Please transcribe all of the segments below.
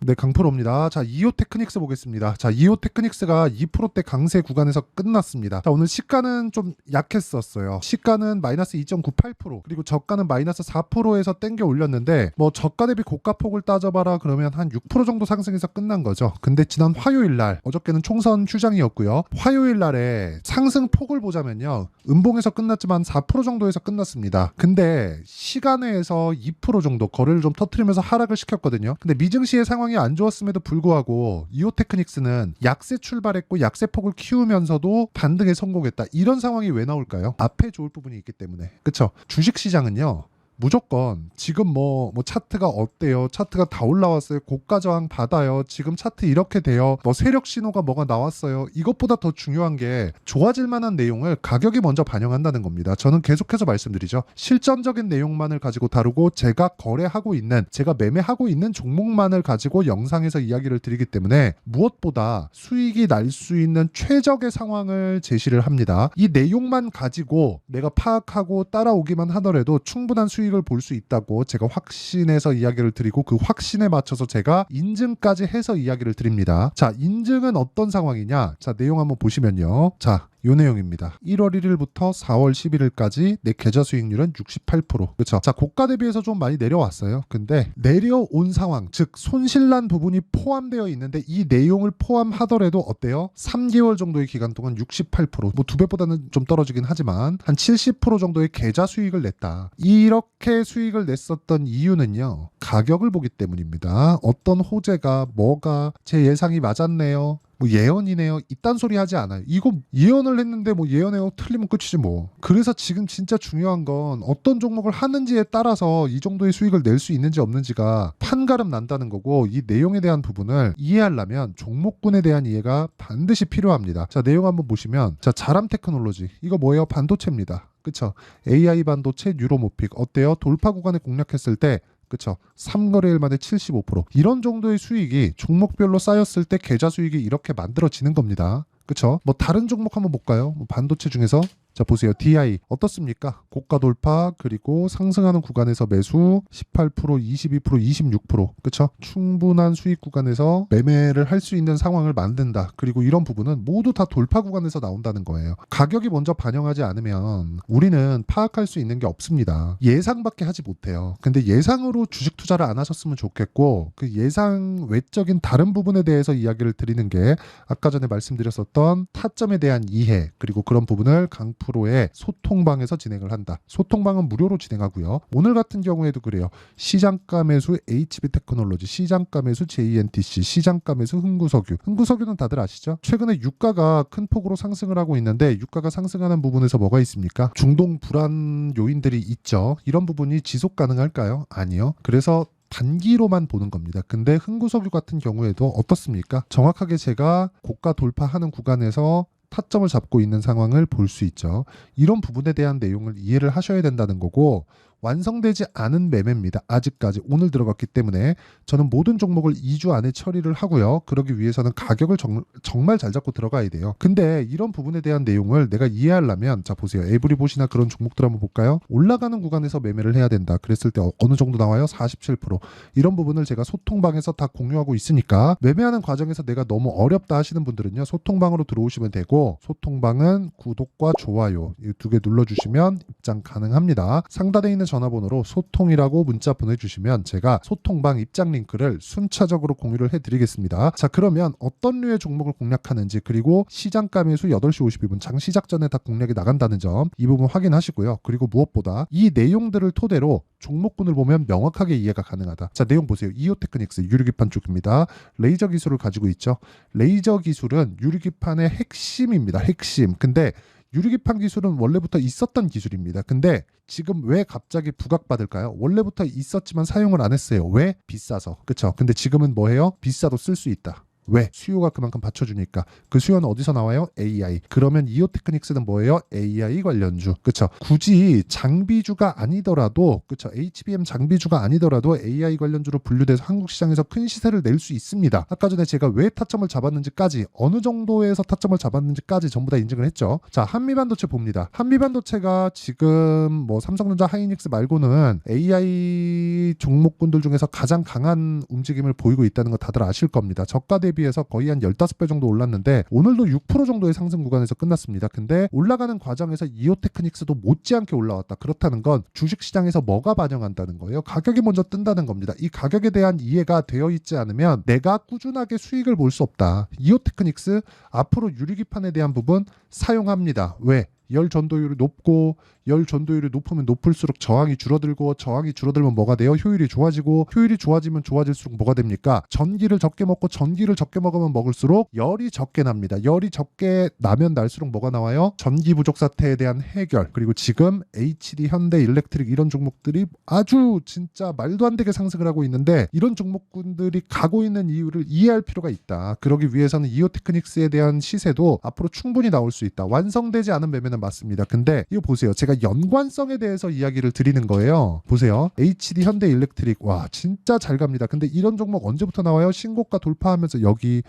네, 강프로입니다. 자, 이오 테크닉스 보겠습니다. 자, 이오 테크닉스가 2%대 강세 구간에서 끝났습니다. 자, 오늘 시가는 좀 약했었어요. 시가는 마이너스 2.98%, 그리고 저가는 마이너스 4%에서 땡겨 올렸는데, 뭐 저가 대비 고가 폭을 따져봐라 그러면 한 6% 정도 상승해서 끝난 거죠. 근데 지난 화요일 날, 어저께는 총선 휴장이었고요. 화요일 날에 상승 폭을 보자면요, 음봉에서 끝났지만 4% 정도에서 끝났습니다. 근데 시간에서 2% 정도 거래를 좀 터트리면서 하락을 시켰거든요. 근데 미증시의 상황이 안 좋았음에도 불구하고 이오 테크닉스는 약세 출발했고 약세 폭을 키우면서도 반등에 성공했다. 이런 상황이 왜 나올까요? 앞에 좋을 부분이 있기 때문에. 그쵸? 주식시장은요, 무조건 지금 뭐 차트가 어때요? 차트가 다 올라왔어요. 고가 저항 받아요. 지금 차트 이렇게 돼요. 뭐 세력 신호가 뭐가 나왔어요. 이것보다 더 중요한 게 좋아질 만한 내용을 가격이 먼저 반영한다는 겁니다. 저는 계속해서 말씀드리죠. 실전적인 내용만을 가지고 다루고 제가 거래하고 있는, 제가 매매하고 있는 종목만을 가지고 영상에서 이야기를 드리기 때문에 무엇보다 수익이 날 수 있는 최적의 상황을 제시를 합니다. 이 내용만 가지고 내가 파악하고 따라오기만 하더라도 충분한 수익을 볼 수 있다고 제가 확신해서 이야기를 드리고, 그 확신에 맞춰서 제가 인증까지 해서 이야기를 드립니다. 자, 인증은 어떤 상황이냐? 자, 내용 한번 보시면요. 자, 이 내용입니다. 1월 1일부터 4월 11일까지 내 계좌 수익률은 68%. 그렇죠? 자, 고가 대비해서 좀 많이 내려왔어요. 근데 내려온 상황, 즉 손실난 부분이 포함되어 있는데 이 내용을 포함하더라도 어때요? 3개월 정도의 기간 동안 68%, 뭐 2배보다는 좀 떨어지긴 하지만 한 70% 정도의 계좌 수익을 냈다. 이렇게 수익을 냈었던 이유는요, 가격을 보기 때문입니다. 어떤 호재가 뭐가 제 예상이 맞았네요, 뭐 예언이네요, 이딴 소리 하지 않아요. 이거 예언을 했는데 뭐 예언해요, 틀리면 끝이지 뭐. 그래서 지금 진짜 중요한 건 어떤 종목을 하는지에 따라서 이 정도의 수익을 낼 수 있는지 없는지가 판가름 난다는 거고, 이 내용에 대한 부분을 이해하려면 종목군에 대한 이해가 반드시 필요합니다. 자, 내용 한번 보시면, 자, 자람 테크놀로지, 이거 뭐예요? 반도체입니다. 그쵸? AI 반도체 뉴로모픽 어때요? 돌파 구간에 공략했을 때, 그쵸? 3거래일 만에 75%. 이런 정도의 수익이 종목별로 쌓였을 때 계좌 수익이 이렇게 만들어지는 겁니다. 그쵸? 뭐 다른 종목 한번 볼까요? 뭐 반도체 중에서 자, 보세요. DI 어떻습니까? 고가 돌파, 그리고 상승하는 구간에서 매수 18%, 22%, 26%. 그쵸? 충분한 수익 구간에서 매매를 할 수 있는 상황을 만든다. 그리고 이런 부분은 모두 다 돌파 구간에서 나온다는 거예요. 가격이 먼저 반영하지 않으면 우리는 파악할 수 있는 게 없습니다. 예상밖에 하지 못해요. 근데 예상으로 주식 투자를 안 하셨으면 좋겠고, 그 예상 외적인 다른 부분에 대해서 이야기를 드리는 게 아까 전에 말씀드렸었던 타점에 대한 이해, 그리고 그런 부분을 프로의 소통방에서 진행을 한다. 소통방은 무료로 진행하고요. 오늘 같은 경우에도 그래요. 시장가 매수 HB 테크놀로지, 시장가 매수 JNTC, 시장가 매수 흥구석유. 흥구석유는 다들 아시죠? 최근에 유가가 큰 폭으로 상승을 하고 있는데, 유가가 상승하는 부분에서 뭐가 있습니까? 중동 불안 요인들이 있죠. 이런 부분이 지속 가능할까요? 아니요. 그래서 단기로만 보는 겁니다. 근데 흥구석유 같은 경우에도 어떻습니까? 정확하게 제가 고가 돌파하는 구간에서 타점을 잡고 있는 상황을 볼 수 있죠. 이런 부분에 대한 내용을 이해를 하셔야 된다는 거고, 완성되지 않은 매매입니다. 아직까지 오늘 들어갔기 때문에 저는 모든 종목을 2주 안에 처리를 하고요. 그러기 위해서는 가격을 정말 잘 잡고 들어가야 돼요. 근데 이런 부분에 대한 내용을 내가 이해하려면, 자, 보세요. 에브리봇이나 그런 종목들 한번 볼까요? 올라가는 구간에서 매매를 해야 된다. 그랬을 때 어느 정도 나와요? 47%. 이런 부분을 제가 소통방에서 다 공유하고 있으니까, 매매하는 과정에서 내가 너무 어렵다 하시는 분들은요, 소통방으로 들어오시면 되고, 소통방은 구독과 좋아요 이 두 개 눌러주시면 입장 가능합니다. 상단에 있는 전화번호로 소통이라고 문자 보내주시면 제가 소통방 입장 링크를 순차적으로 공유를 해드리겠습니다. 자, 그러면 어떤 류의 종목을 공략하는지, 그리고 시장가 매수 8시 52분 장 시작 전에 다 공략이 나간다는 점, 이 부분 확인하시고요. 그리고 무엇보다 이 내용들을 토대로 종목군을 보면 명확하게 이해가 가능하다. 자, 내용 보세요. 이오 테크닉스 유리기판 쪽입니다. 레이저 기술을 가지고 있죠. 레이저 기술은 유리기판의 핵심입니다. 핵심. 근데 유리기판 기술은 원래부터 있었던 기술입니다. 근데 지금 왜 갑자기 부각받을까요? 원래부터 있었지만 사용을 안 했어요. 왜? 비싸서. 그쵸? 근데 지금은 뭐해요? 비싸도 쓸 수 있다. 왜? 수요가 그만큼 받쳐주니까. 그 수요는 어디서 나와요? AI. 그러면 이오테크닉스는 뭐예요? AI 관련주. 그쵸? 굳이 장비주가 아니더라도, 그쵸? HBM 장비주가 아니더라도 AI 관련주로 분류돼서 한국 시장에서 큰 시세를 낼 수 있습니다. 아까 전에 제가 왜 타점을 잡았는지까지, 어느 정도에서 타점을 잡았는지까지 전부 다 인증을 했죠. 자, 한미반도체 봅니다. 한미반도체가 지금 뭐 삼성전자, 하이닉스 말고는 AI 종목군들 중에서 가장 강한 움직임을 보이고 있다는 거 다들 아실 겁니다. 저가 대비해서 거의 한 15배 정도 올랐는데 오늘도 6% 정도의 상승 구간에서 끝났습니다. 근데 올라가는 과정에서 이오테크닉스도 못지않게 올라왔다. 그렇다는 건 주식시장에서 뭐가 반영한다는 거예요? 가격이 먼저 뜬다는 겁니다. 이 가격에 대한 이해가 되어 있지 않으면 내가 꾸준하게 수익을 볼 수 없다. 이오테크닉스 앞으로 유리기판에 대한 부분 사용합니다. 왜? 열 전도율이 높고, 열 전도율이 높으면 높을수록 저항이 줄어들고, 저항이 줄어들면 뭐가 돼요? 효율이 좋아지고, 효율이 좋아지면 좋아질수록 뭐가 됩니까? 전기를 적게 먹고, 전기를 적게 먹으면 먹을수록 열이 적게 납니다. 열이 적게 나면 날수록 뭐가 나와요? 전기 부족 사태에 대한 해결. 그리고 지금 HD, 현대, 일렉트릭 이런 종목들이 아주 진짜 말도 안 되게 상승을 하고 있는데, 이런 종목군들이 가고 있는 이유를 이해할 필요가 있다. 그러기 위해서는 이오테크닉스에 대한 시세도 앞으로 충분히 나올 수 있다. 완성되지 않은 매매는 맞습니다. 근데 이거 보세요. 제가 연관성에 대해서 이야기를 드리는 거예요. 보세요. HD, 현대, 일렉트릭. 와, 진짜 잘 갑니다. 근데 이런 종목 언제부터 나와요? 신고가 돌파하면서 여기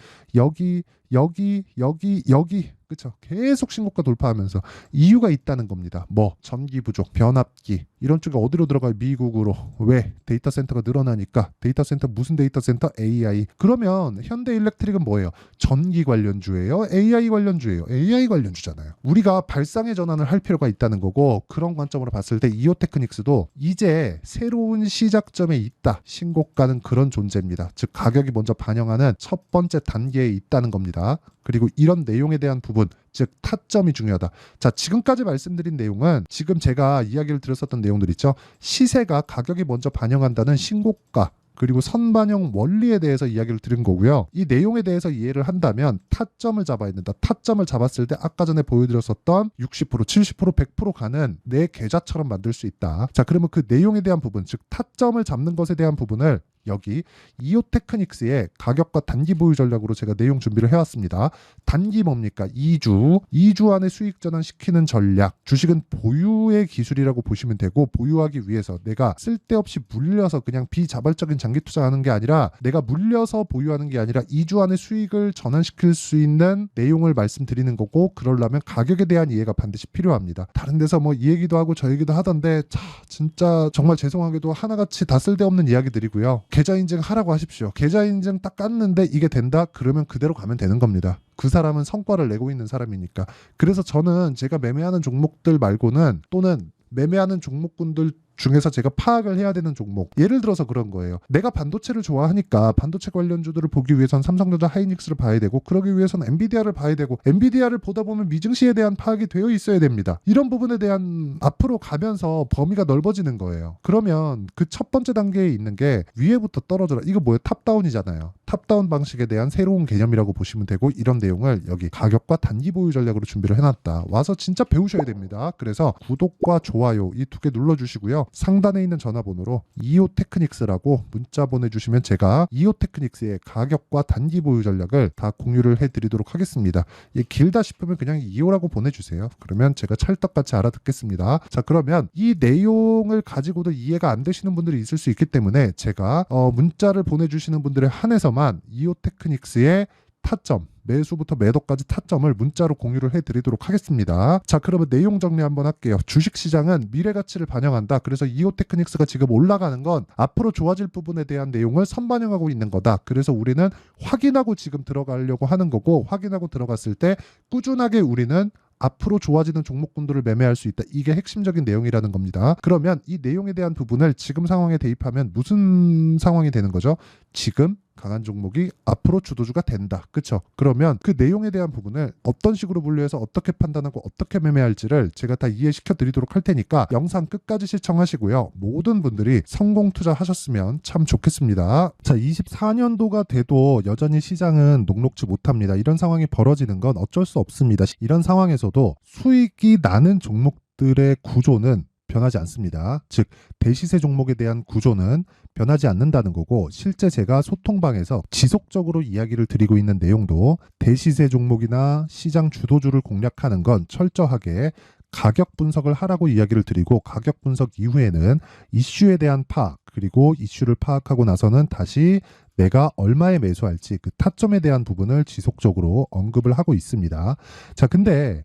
그쵸? 계속 신고가 돌파하면서 이유가 있다는 겁니다. 뭐 전기 부족, 변압기 이런 쪽에 어디로 들어가요? 미국으로. 왜? 데이터 센터가 늘어나니까. 데이터 센터 무슨 데이터 센터? AI. 그러면 현대 일렉트릭은 뭐예요? 전기 관련주예요? AI 관련주예요? AI 관련주잖아요. 우리가 발상의 전환을 할 필요가 있다는 거고, 그런 관점으로 봤을 때 이오테크닉스도 이제 새로운 시작점에 있다. 신고가는 그런 존재입니다. 즉 가격이 먼저 반영하는 첫 번째 단계에 있다는 겁니다. 그리고 이런 내용에 대한 부분, 즉 타점이 중요하다. 자, 지금까지 말씀드린 내용은 지금 제가 이야기를 드렸었던 내용들 있죠. 시세가 가격이 먼저 반영한다는 신고가, 그리고 선반영 원리에 대해서 이야기를 드린 거고요. 이 내용에 대해서 이해를 한다면 타점을 잡아야 된다. 타점을 잡았을 때 아까 전에 보여드렸었던 60%, 70%, 100% 가는 내 계좌처럼 만들 수 있다. 자, 그러면 그 내용에 대한 부분, 즉 타점을 잡는 것에 대한 부분을 여기 이오테크닉스의 가격과 단기 보유 전략으로 제가 내용 준비를 해왔습니다. 단기 뭡니까? 2주 안에 수익 전환시키는 전략. 주식은 보유의 기술이라고 보시면 되고, 보유하기 위해서 내가 쓸데없이 물려서 그냥 비자발적인 장기 투자하는 게 아니라, 내가 물려서 보유하는 게 아니라 2주 안에 수익을 전환시킬 수 있는 내용을 말씀드리는 거고, 그러려면 가격에 대한 이해가 반드시 필요합니다. 다른 데서 뭐 이 얘기도 하고 저 얘기도 하던데 진짜 정말 죄송하게도 하나같이 다 쓸데없는 이야기들이고요. 계좌 인증 하라고 하십시오. 계좌 인증 딱 깠는데 이게 된다? 그러면 그대로 가면 되는 겁니다. 그 사람은 성과를 내고 있는 사람이니까. 그래서 저는 제가 매매하는 종목들 말고는, 또는 매매하는 종목군들 중에서 제가 파악을 해야 되는 종목, 예를 들어서 그런 거예요. 내가 반도체를 좋아하니까 반도체 관련주들을 보기 위해선 삼성전자, 하이닉스를 봐야 되고, 그러기 위해서는 엔비디아를 봐야 되고, 엔비디아를 보다 보면 미증시에 대한 파악이 되어 있어야 됩니다. 이런 부분에 대한 앞으로 가면서 범위가 넓어지는 거예요. 그러면 그 첫 번째 단계에 있는 게 위에부터 떨어져라. 이거 뭐예요? 탑다운이잖아요. 탑다운 방식에 대한 새로운 개념이라고 보시면 되고, 이런 내용을 여기 가격과 단기 보유 전략으로 준비를 해놨다. 와서 진짜 배우셔야 됩니다. 그래서 구독과 좋아요 이 2개 눌러주시고요. 상단에 있는 전화번호로 이오테크닉스라고 문자 보내주시면 제가 이오테크닉스의 가격과 단기 보유 전략을 다 공유를 해드리도록 하겠습니다. 길다 싶으면 그냥 이오라고 보내주세요. 그러면 제가 찰떡같이 알아듣겠습니다. 자, 그러면 이 내용을 가지고도 이해가 안 되시는 분들이 있을 수 있기 때문에 제가 문자를 보내주시는 분들에 한해서만 이오테크닉스의 타점, 매수부터 매도까지 타점을 문자로 공유를 해드리도록 하겠습니다. 자, 그러면 내용 정리 한번 할게요. 주식시장은 미래가치를 반영한다. 그래서 이오테크닉스가 지금 올라가는 건 앞으로 좋아질 부분에 대한 내용을 선반영하고 있는 거다. 그래서 우리는 확인하고 지금 들어가려고 하는 거고, 확인하고 들어갔을 때 꾸준하게 우리는 앞으로 좋아지는 종목군들을 매매할 수 있다. 이게 핵심적인 내용이라는 겁니다. 그러면 이 내용에 대한 부분을 지금 상황에 대입하면 무슨 상황이 되는 거죠? 지금 강한 종목이 앞으로 주도주가 된다. 그렇죠? 그러면 그 내용에 대한 부분을 어떤 식으로 분류해서 어떻게 판단하고 어떻게 매매할지를 제가 다 이해시켜 드리도록 할 테니까 영상 끝까지 시청하시고요. 모든 분들이 성공 투자하셨으면 참 좋겠습니다. 자, 24년도가 돼도 여전히 시장은 녹록지 못합니다. 이런 상황이 벌어지는 건 어쩔 수 없습니다. 이런 상황에서도 수익이 나는 종목들의 구조는 변하지 않습니다. 즉 대시세 종목에 대한 구조는 변하지 않는다는 거고, 실제 제가 소통방에서 지속적으로 이야기를 드리고 있는 내용도 대시세 종목이나 시장 주도주를 공략하는 건 철저하게 가격 분석을 하라고 이야기를 드리고, 가격 분석 이후에는 이슈에 대한 파악, 그리고 이슈를 파악하고 나서는 다시 내가 얼마에 매수할지 그 타점에 대한 부분을 지속적으로 언급을 하고 있습니다. 자, 근데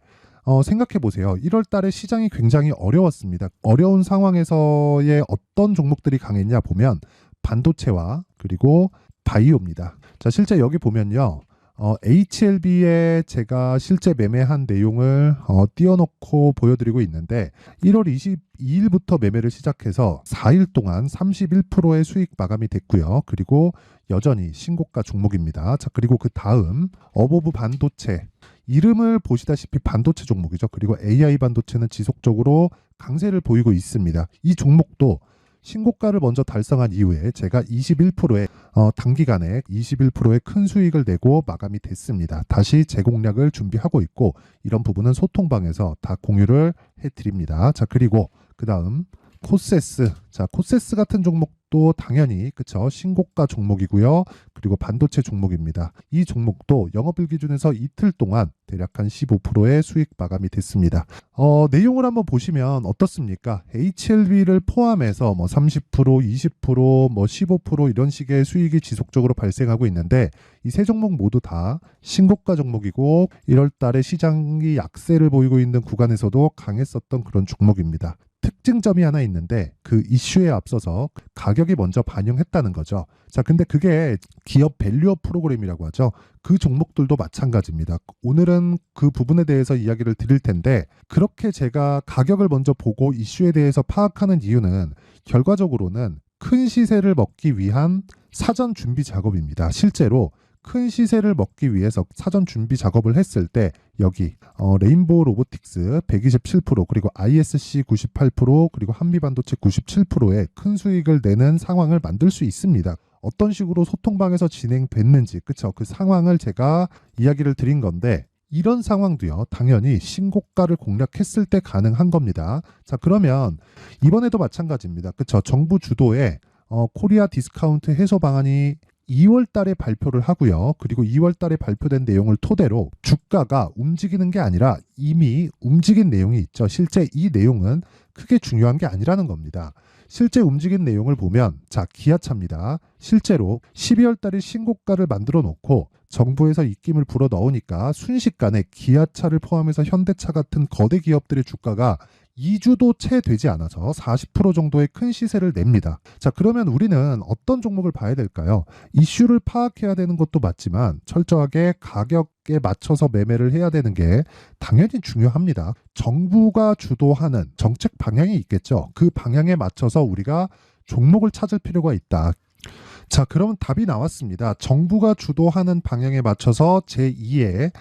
생각해 보세요. 1월 달에 시장이 굉장히 어려웠습니다. 어려운 상황에서의 어떤 종목들이 강했냐 보면 반도체와 그리고 바이오입니다. 자, 실제 여기 보면요. HLB에 제가 실제 매매한 내용을 띄워놓고 보여드리고 있는데, 1월 22일부터 매매를 시작해서 4일 동안 31%의 수익 마감이 됐고요. 그리고 여전히 신고가 종목입니다. 자, 그리고 그 다음 어보브 반도체, 이름을 보시다시피 반도체 종목이죠. 그리고 AI 반도체는 지속적으로 강세를 보이고 있습니다. 이 종목도 신고가를 먼저 달성한 이후에 제가 21%의 단기간에 21%의 큰 수익을 내고 마감이 됐습니다. 다시 재공략을 준비하고 있고, 이런 부분은 소통방에서 다 공유를 해드립니다. 자, 그리고 그 다음 코세스. 자, 코세스 같은 종목도 당연히 그쵸, 신고가 종목이고요. 그리고 반도체 종목입니다. 이 종목도 영업일 기준에서 이틀 동안 대략 한 15%의 수익 마감이 됐습니다. 내용을 한번 보시면 어떻습니까? HLB를 포함해서 뭐 30%, 20%, 뭐 15% 이런 식의 수익이 지속적으로 발생하고 있는데, 이 세 종목 모두 다 신고가 종목이고 1월 달에 시장이 약세를 보이고 있는 구간에서도 강했었던 그런 종목입니다. 특징점이 하나 있는데, 그 이슈에 앞서서 가격이 먼저 반영했다는 거죠. 자, 근데 그게 기업 밸류업 프로그램이라고 하죠. 그 종목들도 마찬가지입니다. 오늘은 그 부분에 대해서 이야기를 드릴 텐데, 그렇게 제가 가격을 먼저 보고 이슈에 대해서 파악하는 이유는 결과적으로는 큰 시세를 먹기 위한 사전 준비 작업입니다. 실제로 큰 시세를 먹기 위해서 사전 준비 작업을 했을 때 여기 레인보우 로보틱스 127%, 그리고 ISC 98%, 그리고 한미반도체 97%의 큰 수익을 내는 상황을 만들 수 있습니다. 어떤 식으로 소통방에서 진행됐는지, 그쵸? 그 상황을 제가 이야기를 드린 건데, 이런 상황도요, 당연히 신고가를 공략했을 때 가능한 겁니다. 자, 그러면 이번에도 마찬가지입니다. 그쵸? 정부 주도의 코리아 디스카운트 해소 방안이 2월 달에 발표를 하고요. 그리고 2월 달에 발표된 내용을 토대로 주가가 움직이는 게 아니라 이미 움직인 내용이 있죠. 실제 이 내용은 크게 중요한 게 아니라는 겁니다. 실제 움직인 내용을 보면, 자, 기아차입니다. 실제로 12월 달에 신고가를 만들어 놓고 정부에서 입김을 불어 넣으니까 순식간에 기아차를 포함해서 현대차 같은 거대 기업들의 주가가 2주도 채 되지 않아서 40% 정도의 큰 시세를 냅니다. 자, 그러면 우리는 어떤 종목을 봐야 될까요? 이슈를 파악해야 되는 것도 맞지만 철저하게 가격에 맞춰서 매매를 해야 되는 게 당연히 중요합니다. 정부가 주도하는 정책 방향이 있겠죠. 그 방향에 맞춰서 우리가 종목을 찾을 필요가 있다. 자, 그럼 답이 나왔습니다. 정부가 주도하는 방향에 맞춰서 제2의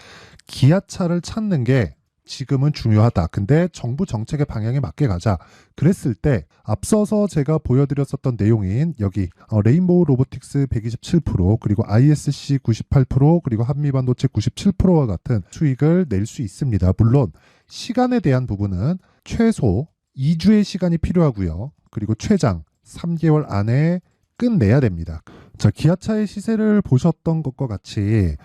기아차를 찾는 게 지금은 중요하다. 근데 정부 정책의 방향에 맞게 가자. 그랬을 때 앞서서 제가 보여드렸었던 내용인 여기 레인보우 로보틱스 127%, 그리고 ISC 98%, 그리고 한미반도체 97%와 같은 수익을 낼 수 있습니다. 물론 시간에 대한 부분은 최소 2주의 시간이 필요하고요. 그리고 최장 3개월 안에 끝내야 됩니다. 자, 기아차의 시세를 보셨던 것과 같이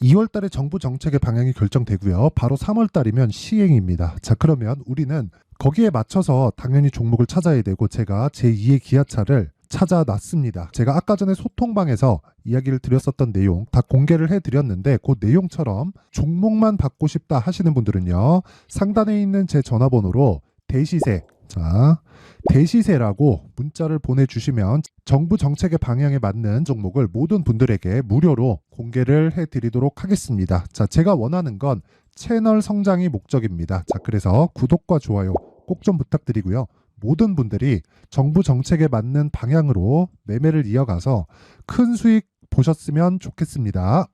2월 달에 정부 정책의 방향이 결정되고요. 바로 3월 달이면 시행입니다. 자, 그러면 우리는 거기에 맞춰서 당연히 종목을 찾아야 되고, 제가 제2의 기아차를 찾아놨습니다. 제가 아까 전에 소통방에서 이야기를 드렸었던 내용 다 공개를 해드렸는데, 그 내용처럼 종목만 받고 싶다 하시는 분들은요, 상단에 있는 제 전화번호로 대시세, 자, 대시세라고 문자를 보내주시면 정부 정책의 방향에 맞는 종목을 모든 분들에게 무료로 공개를 해드리도록 하겠습니다. 자, 제가 원하는 건 채널 성장이 목적입니다. 자, 그래서 구독과 좋아요 꼭 좀 부탁드리고요. 모든 분들이 정부 정책에 맞는 방향으로 매매를 이어가서 큰 수익 보셨으면 좋겠습니다.